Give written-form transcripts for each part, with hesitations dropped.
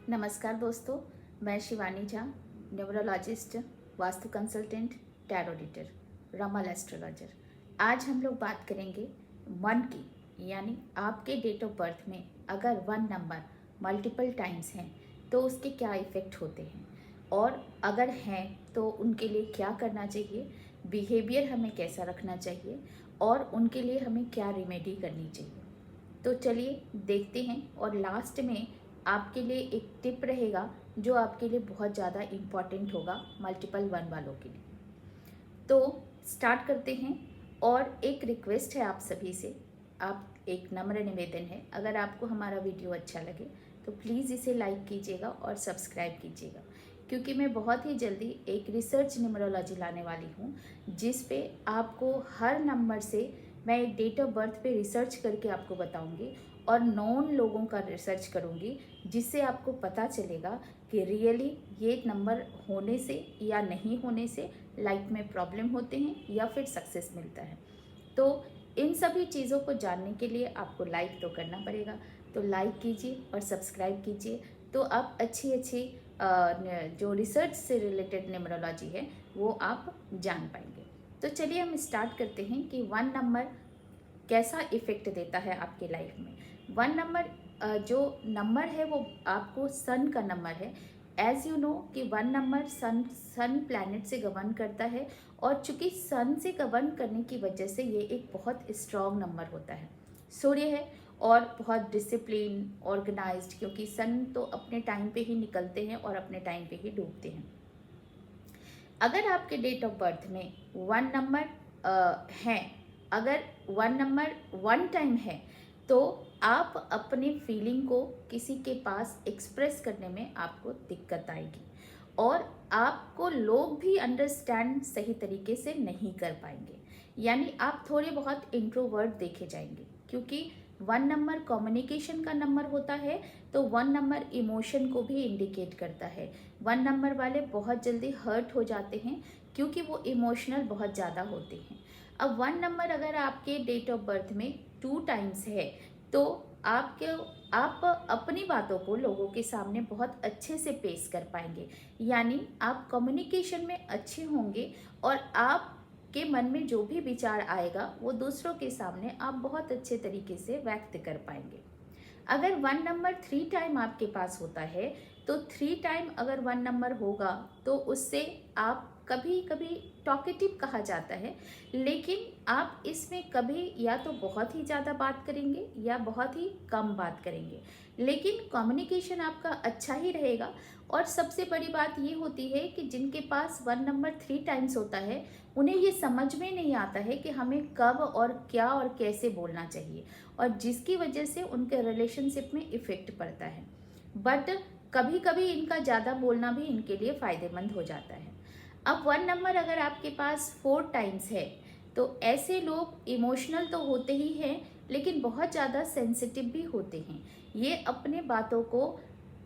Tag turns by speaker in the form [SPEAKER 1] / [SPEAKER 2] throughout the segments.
[SPEAKER 1] नमस्कार दोस्तों, मैं Shivani Jha, numerologist, vastu consultant, tarot reader, रमल एस्ट्रोलॉजर। आज हम लोग बात करेंगे मन की, यानी आपके डेट ऑफ बर्थ में अगर 1 नंबर मल्टीपल टाइम्स हैं तो उसके क्या इफ़ेक्ट होते हैं, और अगर हैं तो उनके लिए क्या करना चाहिए, बिहेवियर हमें कैसा रखना चाहिए और उनके लिए हमें क्या रेमेडी करनी चाहिए। तो चलिए देखते हैं, और लास्ट में आपके लिए एक टिप रहेगा जो आपके लिए बहुत ज़्यादा इम्पॉर्टेंट होगा मल्टीपल 1 वालों के लिए। तो स्टार्ट करते हैं, और एक रिक्वेस्ट है आप सभी से, आप एक नम्र निवेदन है, अगर आपको हमारा वीडियो अच्छा लगे तो प्लीज़ इसे लाइक कीजिएगा और सब्सक्राइब कीजिएगा, क्योंकि मैं बहुत ही जल्दी एक रिसर्च न्यूमरोलॉजी लाने वाली हूँ जिस पे आपको हर नंबर से मैं एक डेट ऑफ बर्थ पे रिसर्च करके आपको बताऊंगी और नॉन लोगों का रिसर्च करूंगी, जिससे आपको पता चलेगा कि रियली ये नंबर होने से या नहीं होने से लाइफ में प्रॉब्लम होते हैं या फिर सक्सेस मिलता है। तो इन सभी चीज़ों को जानने के लिए आपको लाइक तो करना पड़ेगा, तो लाइक कीजिए और सब्सक्राइब कीजिए, तो आप अच्छी अच्छी जो रिसर्च से रिलेटेड न्यूमरोलॉजी है वो आप जान पाएंगे। तो चलिए हम स्टार्ट करते हैं कि 1 नंबर कैसा इफ़ेक्ट देता है आपके लाइफ में। 1 नंबर जो नंबर है वो आपको सन का नंबर है। एज़ यू नो कि 1 नंबर सन प्लैनेट से गवर्न करता है, और चूंकि सन से गवर्न करने की वजह से ये एक बहुत स्ट्रॉन्ग नंबर होता है। सूर्य है और बहुत डिसिप्लिन, ऑर्गेनाइज्ड, क्योंकि सन तो अपने टाइम पे ही निकलते हैं और अपने टाइम पे ही डूबते हैं। अगर आपके डेट ऑफ बर्थ में 1 नंबर है, अगर 1 नंबर 1 टाइम है, तो आप अपने फीलिंग को किसी के पास एक्सप्रेस करने में आपको दिक्कत आएगी, और आपको लोग भी अंडरस्टैंड सही तरीके से नहीं कर पाएंगे, यानी आप थोड़े बहुत इंट्रोवर्ट देखे जाएंगे, क्योंकि 1 नंबर कम्युनिकेशन का नंबर होता है। तो 1 नंबर इमोशन को भी इंडिकेट करता है। 1 नंबर वाले बहुत जल्दी हर्ट हो जाते हैं क्योंकि वो इमोशनल बहुत ज़्यादा होते हैं। अब 1 नंबर अगर आपके डेट ऑफ बर्थ में 2 टाइम्स है, तो आप अपनी बातों को लोगों के सामने बहुत अच्छे से पेश कर पाएंगे, यानी आप कम्युनिकेशन में अच्छे होंगे, और आप के मन में जो भी विचार आएगा वो दूसरों के सामने आप बहुत अच्छे तरीके से व्यक्त कर पाएंगे। अगर 1 नंबर 3 टाइम आपके पास होता है, तो 3 टाइम अगर 1 नंबर होगा तो उससे आप कभी कभी टॉकेटिव कहा जाता है, लेकिन आप इसमें कभी या तो बहुत ही ज़्यादा बात करेंगे या बहुत ही कम बात करेंगे, लेकिन कम्युनिकेशन आपका अच्छा ही रहेगा। और सबसे बड़ी बात ये होती है कि जिनके पास 1 नंबर 3 टाइम्स होता है, उन्हें ये समझ में नहीं आता है कि हमें कब और क्या और कैसे बोलना चाहिए, और जिसकी वजह से उनके रिलेशनशिप में इफ़ेक्ट पड़ता है। बट कभी कभी इनका ज़्यादा बोलना भी इनके लिए फ़ायदेमंद हो जाता है। अब 1 नंबर अगर आपके पास 4 टाइम्स है, तो ऐसे लोग इमोशनल तो होते ही हैं, लेकिन बहुत ज़्यादा सेंसिटिव भी होते हैं। ये अपने बातों को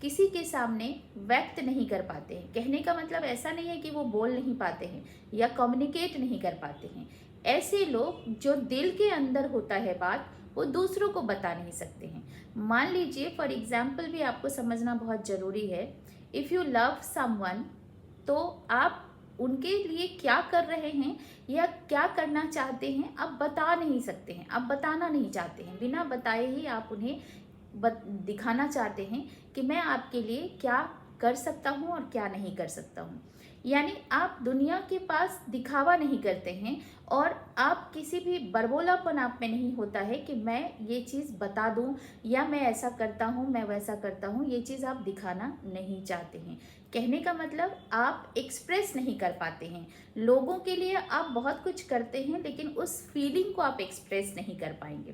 [SPEAKER 1] किसी के सामने व्यक्त नहीं कर पाते हैं। कहने का मतलब ऐसा नहीं है कि वो बोल नहीं पाते हैं या कम्युनिकेट नहीं कर पाते हैं। ऐसे लोग जो दिल के अंदर होता है बात, वो दूसरों को बता नहीं सकते हैं। मान लीजिए, फॉर एग्जाम्पल भी आपको समझना बहुत ज़रूरी है। इफ़ यू लव समवन, तो आप उनके लिए क्या कर रहे हैं या क्या करना चाहते हैं आप बता नहीं सकते हैं, आप बताना नहीं चाहते हैं। बिना बताए ही आप उन्हें दिखाना चाहते हैं कि मैं आपके लिए क्या कर सकता हूँ और क्या नहीं कर सकता हूँ। यानी आप दुनिया के पास दिखावा नहीं करते हैं, और आप किसी भी बड़बोलापन आप में नहीं होता है कि मैं ये चीज़ बता दूं या मैं ऐसा करता हूँ, मैं वैसा करता हूँ। ये चीज़ आप दिखाना नहीं चाहते हैं। कहने का मतलब आप एक्सप्रेस नहीं कर पाते हैं। लोगों के लिए आप बहुत कुछ करते हैं, लेकिन उस फीलिंग को आप एक्सप्रेस नहीं कर पाएंगे,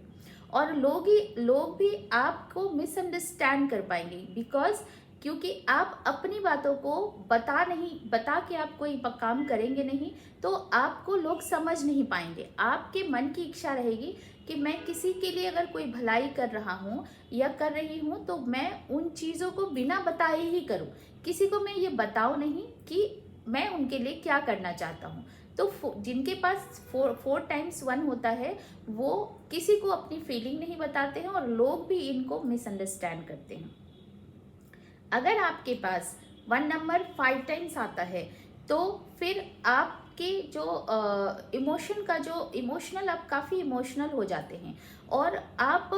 [SPEAKER 1] और लोग भी आपको मिसअंडरस्टैंड कर पाएंगे, बिकॉज क्योंकि आप अपनी बातों को बता के आप कोई काम करेंगे नहीं, तो आपको लोग समझ नहीं पाएंगे। आपके मन की इच्छा रहेगी कि मैं किसी के लिए अगर कोई भलाई कर रहा हूँ या कर रही हूँ, तो मैं उन चीज़ों को बिना बताए ही करूँ। किसी को मैं ये बताऊँ नहीं कि मैं उनके लिए क्या करना चाहता हूँ। तो जिनके पास 4 टाइम्स 1 होता है, वो किसी को अपनी फीलिंग नहीं बताते हैं, और लोग भी इनको मिसअंडरस्टैंड करते हैं। अगर आपके पास 1 नंबर 5 टाइम्स आता है तो फिर आपके जो इमोशन का जो इमोशनल, आप काफ़ी इमोशनल हो जाते हैं और आप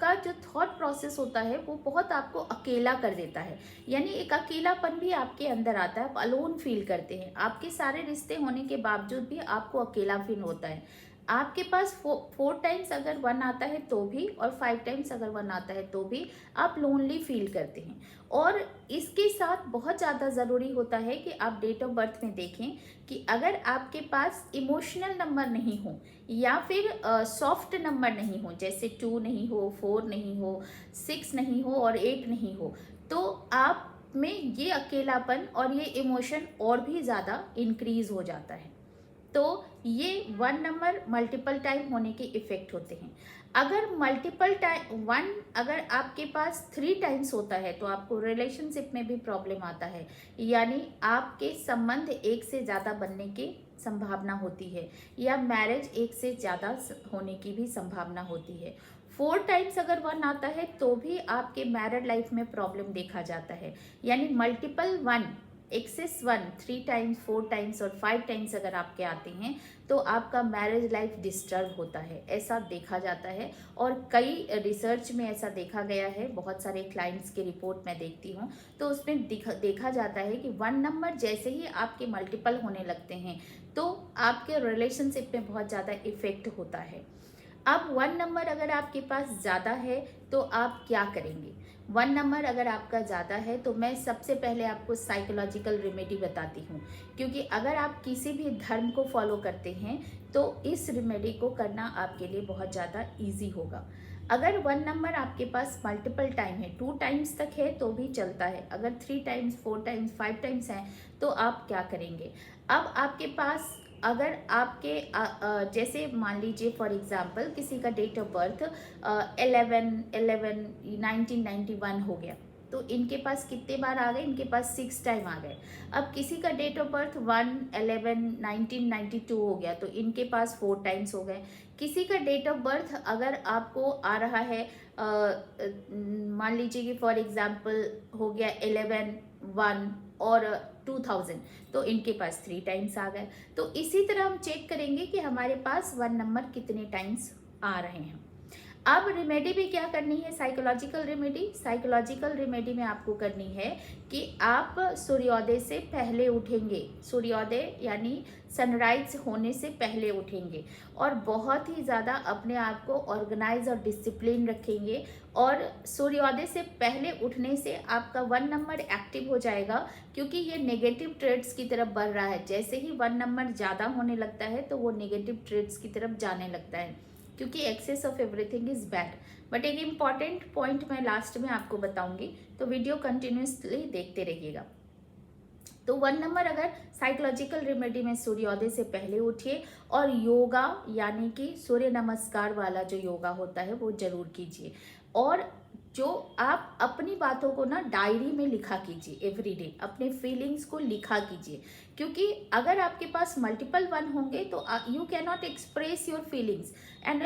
[SPEAKER 1] का जो थॉट प्रोसेस होता है वो बहुत आपको अकेला कर देता है। यानी एक अकेलापन भी आपके अंदर आता है, आप अलोन फील करते हैं। आपके सारे रिश्ते होने के बावजूद भी आपको अकेला फील होता है। आपके पास 4 टाइम्स अगर 1 आता है तो भी और 5 टाइम्स अगर 1 आता है तो भी आप लोनली फील करते हैं। और इसके साथ बहुत ज़्यादा ज़रूरी होता है कि आप डेट ऑफ बर्थ में देखें कि अगर आपके पास इमोशनल नंबर नहीं हो या फिर सॉफ्ट नंबर नहीं हो, जैसे 2 नहीं हो, 4 नहीं हो, 6 नहीं हो और 8 नहीं हो, तो आप में ये अकेलापन और ये इमोशन और भी ज़्यादा इंक्रीज हो जाता है। तो ये 1 नंबर मल्टीपल टाइम होने के इफेक्ट होते हैं। अगर मल्टीपल टाइम 1 अगर आपके पास 3 टाइम्स होता है तो आपको रिलेशनशिप में भी प्रॉब्लम आता है, यानी आपके संबंध एक से ज़्यादा बनने की संभावना होती है या मैरिज एक से ज़्यादा होने की भी संभावना होती है। 4 टाइम्स अगर 1 आता है तो भी आपके मैरिड लाइफ में प्रॉब्लम देखा जाता है। यानी मल्टीपल 1, एक्सेस 1 3 टाइम्स, 4 टाइम्स और 5 टाइम्स अगर आपके आते हैं तो आपका मैरिज लाइफ डिस्टर्ब होता है, ऐसा देखा जाता है। और कई रिसर्च में ऐसा देखा गया है, बहुत सारे क्लाइंट्स की रिपोर्ट मैं देखती हूँ तो उसमें देखा जाता है कि 1 नंबर जैसे ही आपके मल्टीपल होने लगते हैं तो आपके रिलेशनशिप में बहुत ज़्यादा इफेक्ट होता है। अब 1 नंबर अगर आपके पास ज़्यादा है तो आप क्या करेंगे? 1 नंबर अगर आपका ज़्यादा है तो मैं सबसे पहले आपको साइकोलॉजिकल रेमेडी बताती हूँ, क्योंकि अगर आप किसी भी धर्म को फॉलो करते हैं तो इस रेमेडी को करना आपके लिए बहुत ज़्यादा ईजी होगा। अगर 1 नंबर आपके पास मल्टीपल टाइम है, 2 टाइम्स तक है तो भी चलता है, अगर 3 टाइम्स, 4 टाइम्स, 5 टाइम्स हैं तो आप क्या करेंगे? अब आपके पास अगर आपके जैसे मान लीजिए फॉर एग्जांपल किसी का डेट ऑफ बर्थ 1991 हो गया तो इनके पास कितने बार आ गए? इनके पास 6 टाइम आ गए। अब किसी का डेट ऑफ बर्थ 1/11/1992 हो गया तो इनके पास 4 टाइम्स हो गए। किसी का डेट ऑफ बर्थ अगर आपको आ रहा है मान लीजिए कि फॉर एग्जांपल हो गया 11/1 और 2000 तो इनके पास 3 टाइम्स आ गए। तो इसी तरह हम चेक करेंगे कि हमारे पास 1 नंबर कितने टाइम्स आ रहे हैं। अब रेमेडी भी क्या करनी है? Psychological remedy. साइकोलॉजिकल रेमेडी में आपको करनी है कि आप सूर्योदय से पहले उठेंगे, सूर्योदय यानी सनराइज होने से पहले उठेंगे और बहुत ही ज़्यादा अपने आप को ऑर्गेनाइज और डिसिप्लिन रखेंगे। और सूर्योदय से पहले उठने से आपका 1 नंबर एक्टिव हो जाएगा, क्योंकि ये नेगेटिव ट्रेड्स की तरफ बढ़ रहा है। जैसे ही 1 नंबर ज़्यादा होने लगता है तो वो नेगेटिव ट्रेड्स की तरफ जाने लगता है, क्योंकि excess of everything is bad. But एक इम्पॉर्टेंट पॉइंट मैं लास्ट में आपको बताऊंगी, तो वीडियो कंटिन्यूसली देखते रहिएगा। तो 1 नंबर अगर साइकोलॉजिकल रेमेडी में सूर्योदय से पहले उठिए और योगा यानी कि सूर्य नमस्कार वाला जो योगा होता है वो जरूर कीजिए। और जो आप अपनी बातों को ना डायरी में लिखा कीजिए, एवरीडे अपने फीलिंग्स को लिखा कीजिए, क्योंकि अगर आपके पास मल्टीपल 1 होंगे तो you can not express your feelings and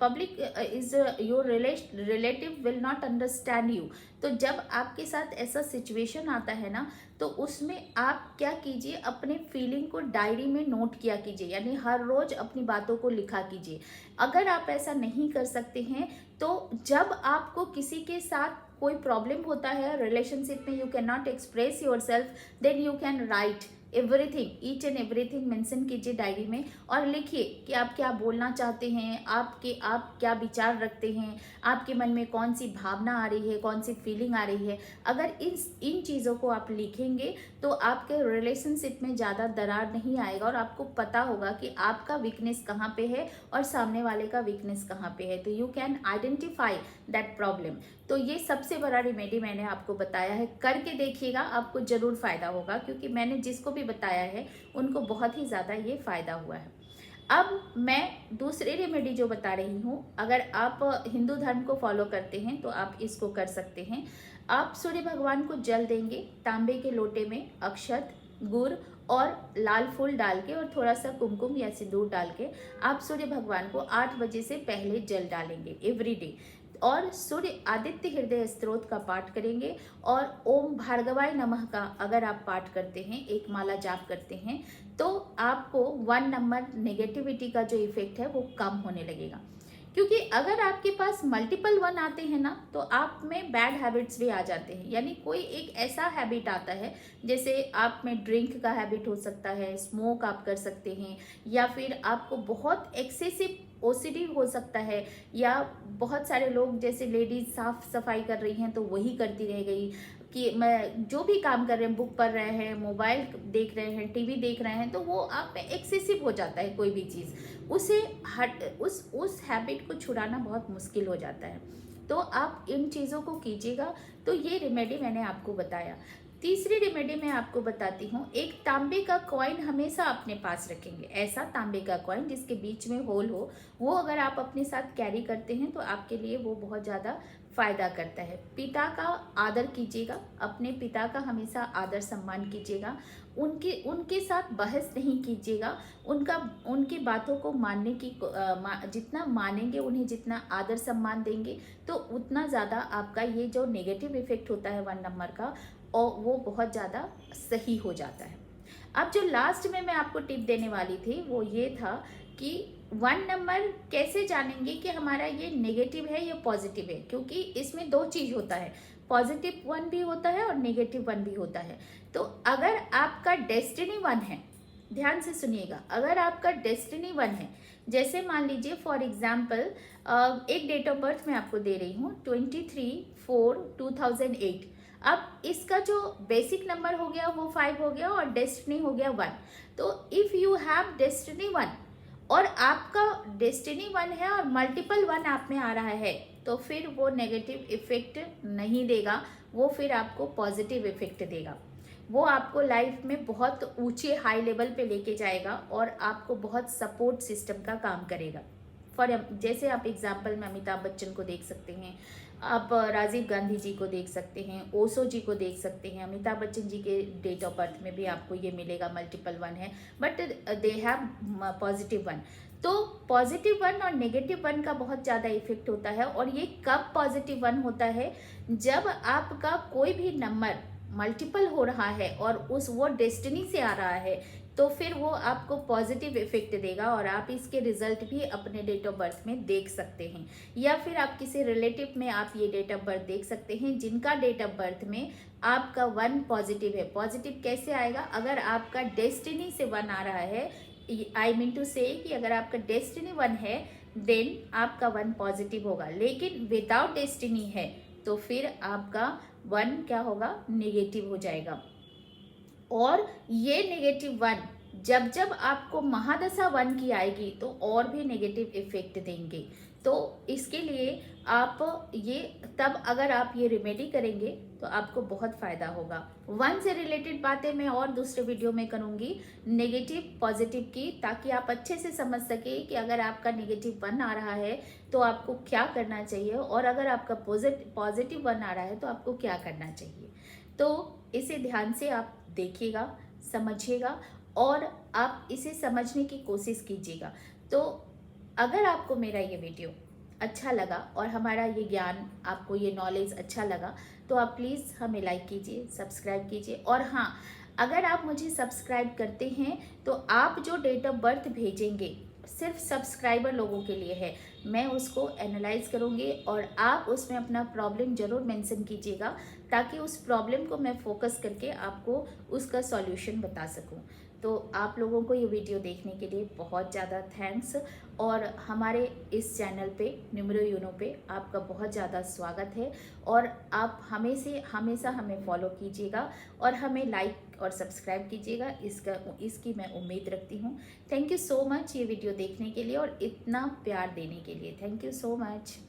[SPEAKER 1] public is your relative will not understand you. तो जब आपके साथ ऐसा सिचुएशन आता है ना तो उसमें आप क्या कीजिए, अपने फीलिंग को डायरी में नोट किया कीजिए, यानी हर रोज अपनी बातों को लिखा कीजिए। अगर आप ऐसा नहीं कर सकते हैं तो जब आपको किसी के साथ कोई प्रॉब्लम होता है रिलेशनशिप में, you can not express your self, then you can write everything, each and everything mention कीजिए डायरी में और लिखिए कि आप क्या बोलना चाहते हैं, आप क्या विचार रखते हैं, आपके मन में कौन सी भावना आ रही है, कौन सी फीलिंग आ रही है। अगर इन चीज़ों को आप लिखेंगे तो आपके रिलेशनशिप में ज़्यादा दरार नहीं आएगा और आपको पता होगा कि आपका वीकनेस कहाँ पे है और सामने वाले का वीकनेस कहाँ पे है, तो you can identify that problem. तो ये सबसे बड़ा रेमेडी मैंने आपको बताया है, करके देखिएगा, आपको ज़रूर फ़ायदा होगा, क्योंकि मैंने जिसको भी बताया है उनको बहुत ही ज़्यादा ये फ़ायदा हुआ है। अब मैं दूसरी रेमेडी जो बता रही हूँ, अगर आप हिंदू धर्म को फॉलो करते हैं तो आप इसको कर सकते हैं। आप सूर्य भगवान को जल देंगे, तांबे के लोटे में अक्षत, गुड़ और लाल फूल डाल के और थोड़ा सा कुमकुम या सिंदूर डाल के आप सूर्य भगवान को 8 बजे से पहले जल डालेंगे एवरीडे। और सूर्य आदित्य हृदय स्तोत्र का पाठ करेंगे और ओम भार्गवाय नमः का अगर आप पाठ करते हैं, एक माला जाप करते हैं, तो आपको 1 नंबर नेगेटिविटी का जो इफेक्ट है वो कम होने लगेगा। क्योंकि अगर आपके पास मल्टीपल 1 आते हैं ना, तो आप में बैड हैबिट्स भी आ जाते हैं। यानी कोई एक ऐसा हैबिट आता है, जैसे आप में ड्रिंक का हैबिट हो सकता है, स्मोक आप कर सकते हैं, या फिर आपको बहुत एक्सेसिव ओसीडी हो सकता है, या बहुत सारे लोग जैसे लेडीज साफ सफाई कर रही हैं तो वही करती रह गई, कि मैं जो भी काम कर रहे हैं, बुक पढ़ रहे हैं, मोबाइल देख रहे हैं, टीवी देख रहे हैं, तो वो आप में एक्सेसिव हो जाता है कोई भी चीज़, उसे उस हैबिट को छुड़ाना बहुत मुश्किल हो जाता है। तो आप इन चीज़ों को कीजिएगा। तो ये रेमेडी मैंने आपको बताया। तीसरी रेमेडी मैं आपको बताती हूँ। एक तांबे का कॉइन हमेशा अपने पास रखेंगे, ऐसा तांबे का कॉइन जिसके बीच में होल हो, वो अगर आप अपने साथ कैरी करते हैं तो आपके लिए वो बहुत ज़्यादा फायदा करता है। पिता का आदर कीजिएगा, अपने पिता का हमेशा आदर सम्मान कीजिएगा, उनके साथ बहस नहीं कीजिएगा, उनकी बातों को मानने की जितना मानेंगे, उन्हें जितना आदर सम्मान देंगे, तो उतना ज़्यादा आपका ये जो नेगेटिव इफेक्ट होता है 1 नंबर का, और वो बहुत ज़्यादा सही हो जाता है। अब जो लास्ट में मैं आपको टिप देने वाली थी वो ये था कि 1 नंबर कैसे जानेंगे कि हमारा ये नेगेटिव है या पॉजिटिव है, क्योंकि इसमें 2 चीज़ होता है, पॉजिटिव 1 भी होता है और नेगेटिव 1 भी होता है। तो अगर आपका डेस्टिनी 1 है, ध्यान से सुनिएगा, अगर आपका डेस्टिनी 1 है, जैसे मान लीजिए फॉर एग्जाम्पल एक डेट ऑफ बर्थ मैं आपको दे रही हूँ 23/4/2008। अब इसका जो बेसिक नंबर हो गया वो 5 हो गया और डेस्टिनी हो गया 1। तो इफ़ यू हैव डेस्टिनी 1 और आपका डेस्टिनी 1 है और मल्टीपल 1 आप में आ रहा है, तो फिर वो नेगेटिव इफेक्ट नहीं देगा, वो फिर आपको पॉजिटिव इफेक्ट देगा। वो आपको लाइफ में बहुत ऊंचे हाई लेवल पे लेके जाएगा और आपको बहुत सपोर्ट सिस्टम का काम करेगा। जैसे आप एग्जाम्पल में अमिताभ बच्चन को देख सकते हैं, आप राजीव गांधी जी को देख सकते हैं, ओशो जी को देख सकते हैं। अमिताभ बच्चन जी के डेट ऑफ बर्थ में भी आपको ये मिलेगा, मल्टीपल 1 है बट दे हैव पॉजिटिव 1। तो पॉजिटिव 1 और नेगेटिव 1 का बहुत ज़्यादा इफेक्ट होता है। और ये कब पॉजिटिव 1 होता है, जब आपका कोई भी नंबर मल्टीपल हो रहा है और वो डेस्टिनी से आ रहा है, तो फिर वो आपको पॉजिटिव इफेक्ट देगा और आप इसके रिजल्ट भी अपने डेट ऑफ बर्थ में देख सकते हैं। या फिर आप किसी रिलेटिव में आप ये डेट ऑफ बर्थ देख सकते हैं जिनका डेट ऑफ बर्थ में आपका 1 पॉजिटिव है। पॉजिटिव कैसे आएगा, अगर आपका डेस्टिनी से 1 आ रहा है, आई मीन टू से कि अगर आपका डेस्टिनी 1 है देन आपका 1 पॉजिटिव होगा, लेकिन विदाउट डेस्टिनी है तो फिर आपका 1 क्या होगा, नेगेटिव हो जाएगा। और ये नेगेटिव 1 जब आपको महादशा 1 की आएगी तो और भी नेगेटिव इफेक्ट देंगे। तो इसके लिए आप ये तब अगर आप ये रेमेडी करेंगे तो आपको बहुत फ़ायदा होगा। 1 से रिलेटेड बातें मैं और दूसरे वीडियो में करूँगी, नेगेटिव पॉजिटिव की, ताकि आप अच्छे से समझ सके कि अगर आपका नेगेटिव 1 आ रहा है तो आपको क्या करना चाहिए, और अगर आपका पॉजिटिव 1 आ रहा है तो आपको क्या करना चाहिए। तो इसे ध्यान से आप देखिएगा, समझिएगा और आप इसे समझने की कोशिश कीजिएगा। तो अगर आपको मेरा ये वीडियो अच्छा लगा और हमारा ये ज्ञान, आपको ये नॉलेज अच्छा लगा, तो आप प्लीज़ हमें लाइक कीजिए, सब्सक्राइब कीजिए। और हाँ, अगर आप मुझे सब्सक्राइब करते हैं तो आप जो डेट ऑफ बर्थ भेजेंगे सिर्फ सब्सक्राइबर लोगों के लिए है, मैं उसको एनालाइज करूँगी और आप उसमें अपना प्रॉब्लम ज़रूर मेंशन कीजिएगा, ताकि उस प्रॉब्लम को मैं फोकस करके आपको उसका सॉल्यूशन बता सकूं। तो आप लोगों को ये वीडियो देखने के लिए बहुत ज़्यादा थैंक्स, और हमारे इस चैनल पे न्यूमेरो यूनो पे आपका बहुत ज़्यादा स्वागत है। और आप हमेशा हमें फॉलो कीजिएगा और हमें लाइक और सब्सक्राइब कीजिएगा, इसकी मैं उम्मीद रखती हूँ। थैंक यू सो मच ये वीडियो देखने के लिए और इतना प्यार देने के लिए। Thank you so much.